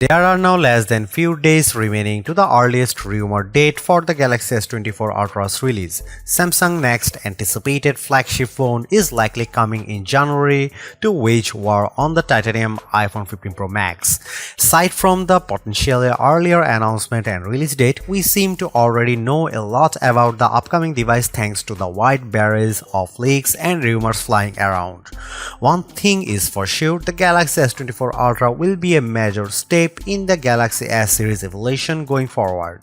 There are now less than few days remaining to the earliest rumored date for the Galaxy S24 Ultra's release. Samsung's next anticipated flagship phone is likely coming in January to wage war on the titanium iPhone 15 Pro Max. Aside from the potentially earlier announcement and release date, we seem to already know a lot about the upcoming device thanks to the wide barrage of leaks and rumors flying around. One thing is for sure, the Galaxy S24 Ultra will be a major step in the Galaxy S series evolution going forward.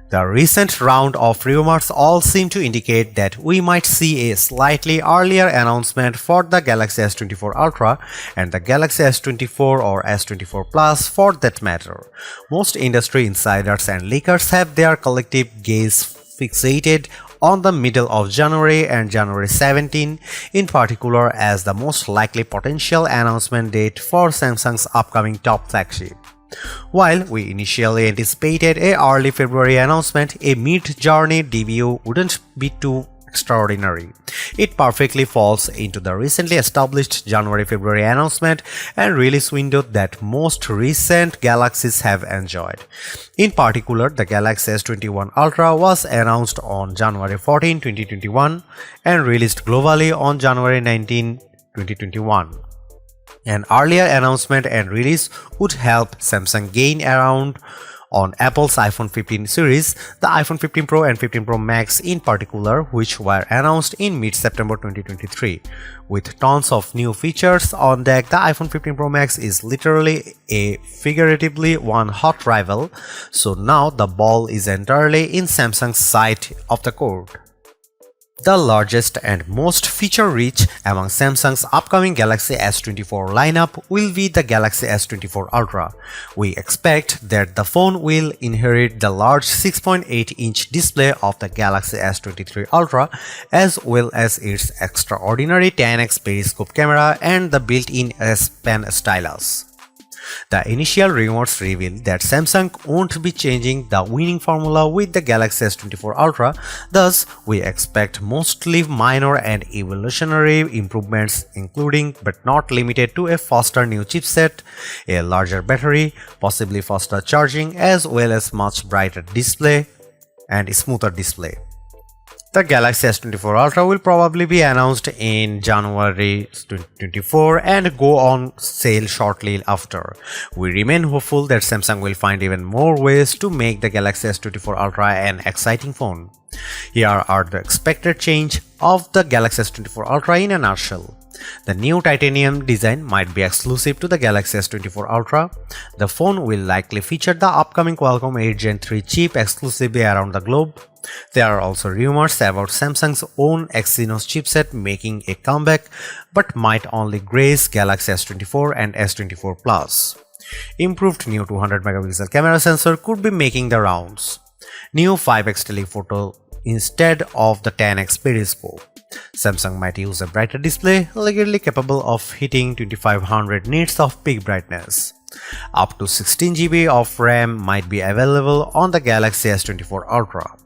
The recent round of rumors all seem to indicate that we might see a slightly earlier announcement for the Galaxy S24 Ultra and the Galaxy S24 or S24 Plus for that matter. Most industry insiders and leakers have their collective gaze fixated on the middle of January and January 17 in particular as the most likely potential announcement date for Samsung's upcoming top flagship. While we initially anticipated a early February announcement, a mid-journey debut wouldn't be too extraordinary. It perfectly falls into the recently established January-February announcement and release window that most recent Galaxies have enjoyed. In particular, the Galaxy S21 Ultra was announced on January 14, 2021 and released globally on January 19, 2021. An earlier announcement and release would help Samsung gain ground on Apple's iPhone 15 series, the iPhone 15 Pro and 15 Pro Max in particular, which were announced in mid-September 2023. With tons of new features on deck, the iPhone 15 Pro Max is literally a figuratively one hot rival, so now the ball is entirely in Samsung's side of the court. The largest and most feature-rich among Samsung's upcoming Galaxy S24 lineup will be the Galaxy S24 Ultra. We expect that the phone will inherit the large 6.8-inch display of the Galaxy S23 Ultra as well as its extraordinary 10x periscope camera and the built-in S Pen stylus. The initial rumors reveal that Samsung won't be changing the winning formula with the Galaxy S24 Ultra, thus we expect mostly minor and evolutionary improvements including but not limited to a faster new chipset, a larger battery, possibly faster charging as well as much brighter display and smoother display. The Galaxy S24 Ultra will probably be announced in January 2024 and go on sale shortly after. We remain hopeful that Samsung will find even more ways to make the Galaxy S24 Ultra an exciting phone. Here are the expected change of the Galaxy S24 Ultra in a nutshell. The new titanium design might be exclusive to the Galaxy S24 Ultra. The phone will likely feature the upcoming Qualcomm 8 Gen 3 chip exclusively around the globe. There are also rumors about Samsung's own Exynos chipset making a comeback but might only grace Galaxy S24 and S24 Plus. Improved new 200 megapixel camera sensor could be making the rounds. New 5x telephoto instead of the 10x periscope. Samsung might use a brighter display, legally capable of hitting 2500 nits of peak brightness. Up to 16 GB of RAM might be available on the Galaxy S24 Ultra.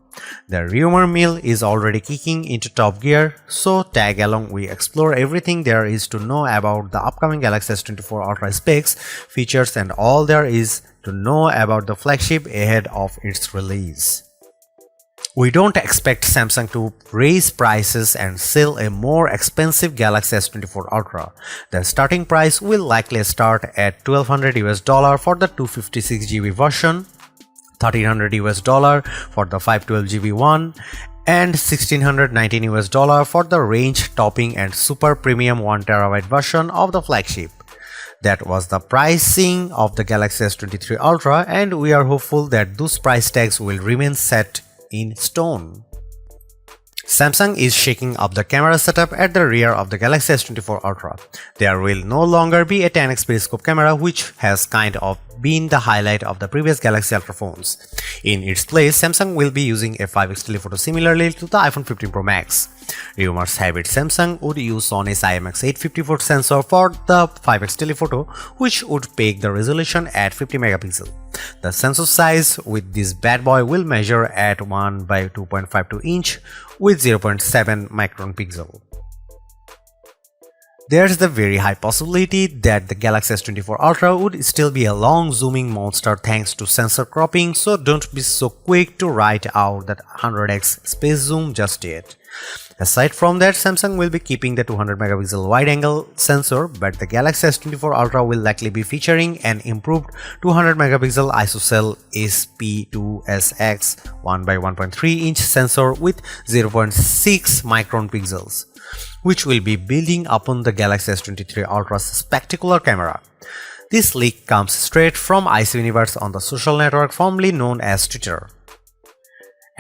The rumor mill is already kicking into top gear, so tag along we explore everything there is to know about the upcoming Galaxy S24 Ultra specs, features and all there is to know about the flagship ahead of its release. We don't expect Samsung to raise prices and sell a more expensive Galaxy S24 Ultra. The starting price will likely start at $1200 for the 256 GB version, $1300 for the 512 GB one, and $1619 for the range-topping and super premium 1TB version of the flagship. That was the pricing of the Galaxy S23 Ultra, and we are hopeful that those price tags will remain set in stone. Samsung is shaking up the camera setup at the rear of the Galaxy S24 Ultra. There will no longer be a 10x periscope camera, which has kind of been the highlight of the previous Galaxy Ultra phones. In its place, Samsung will be using a 5x telephoto similarly to the iPhone 15 Pro Max. Rumors have it Samsung would use Sony's IMX854 sensor for the 5x telephoto, which would peg the resolution at 50 megapixel. The sensor size with this bad boy will measure at 1 by 2.52 inch with 0.7 micron pixel. There's the very high possibility that the Galaxy S24 Ultra would still be a long zooming monster thanks to sensor cropping, so don't be so quick to write out that 100x space zoom just yet. Aside from that, Samsung will be keeping the 200 megapixel wide-angle sensor, but the Galaxy S24 Ultra will likely be featuring an improved 200 megapixel ISOCELL SP2SX 1x1.3 inch sensor with 0.6 micron pixels, which will be building upon the Galaxy S23 Ultra's spectacular camera. This leak comes straight from S24 on the social network formerly known as Twitter.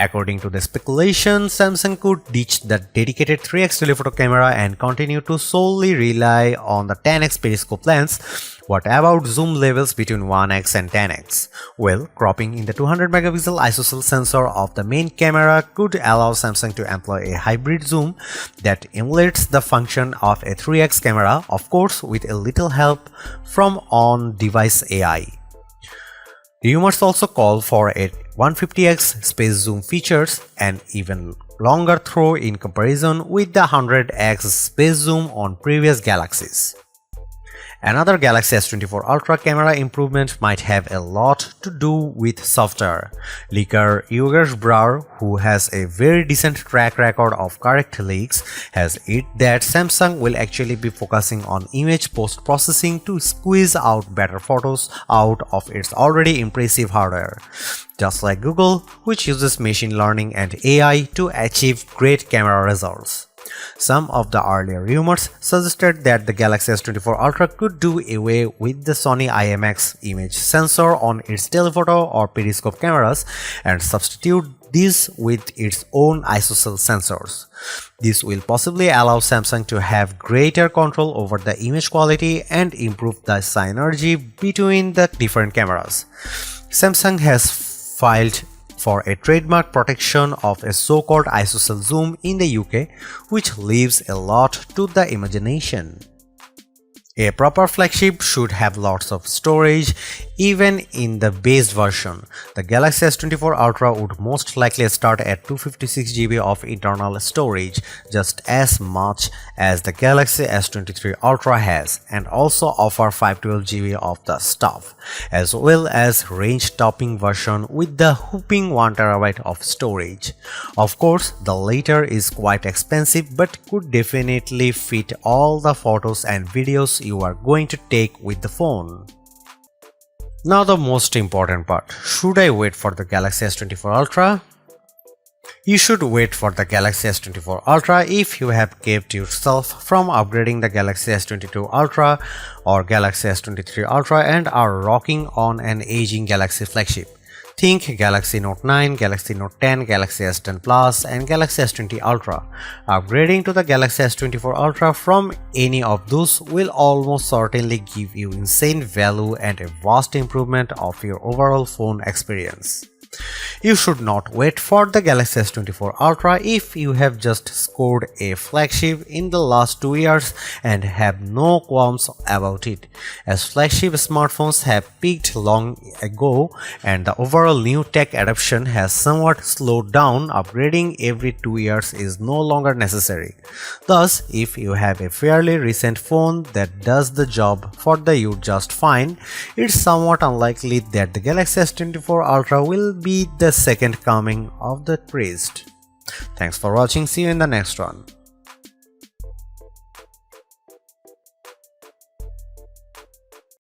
According to the speculation, Samsung could ditch the dedicated 3x telephoto camera and continue to solely rely on the 10x periscope lens. What about zoom levels between 1x and 10x? Well, cropping in the 200 megapixel ISOCELL sensor of the main camera could allow Samsung to employ a hybrid zoom that emulates the function of a 3x camera, of course with a little help from on-device AI. Rumors also call for a 150x space zoom features, an even longer throw in comparison with the 100x space zoom on previous Galaxies. Another Galaxy S24 Ultra camera improvement might have a lot to do with software. Leaker Yogesh Brar, who has a very decent track record of correct leaks, has it that Samsung will actually be focusing on image post-processing to squeeze out better photos out of its already impressive hardware. Just like Google, which uses machine learning and AI to achieve great camera results. Some of the earlier rumors suggested that the Galaxy S24 Ultra could do away with the Sony IMX image sensor on its telephoto or periscope cameras and substitute these with its own ISOCELL sensors. This will possibly allow Samsung to have greater control over the image quality and improve the synergy between the different cameras. Samsung has filed for a trademark protection of a so-called ISOCELL zoom in the UK, which leaves a lot to the imagination. A proper flagship should have lots of storage. Even in the base version, the Galaxy S24 Ultra would most likely start at 256 GB of internal storage, just as much as the Galaxy S23 Ultra has, and also offer 512 GB of the stuff, as well as range-topping version with the whopping 1 TB of storage. Of course, the latter is quite expensive but could definitely fit all the photos and videos you are going to take with the phone. Now the most important part, should I wait for the Galaxy S24 Ultra? You should wait for the Galaxy S24 Ultra if you have kept yourself from upgrading the Galaxy S22 Ultra or Galaxy S23 Ultra and are rocking on an aging Galaxy flagship. Think Galaxy Note 9, Galaxy Note 10, Galaxy S10 Plus and Galaxy S20 Ultra. Upgrading to the Galaxy S24 Ultra from any of those will almost certainly give you insane value and a vast improvement of your overall phone experience. You should not wait for the Galaxy S24 Ultra if you have just scored a flagship in the last 2 years and have no qualms about it, as flagship smartphones have peaked long ago and the overall new tech adoption has somewhat slowed down. Upgrading every 2 years is no longer necessary. Thus, if you have a fairly recent phone that does the job for you just fine, it's somewhat unlikely that the Galaxy S24 Ultra will be the second coming of the priest. Thanks for watching. See you in the next one.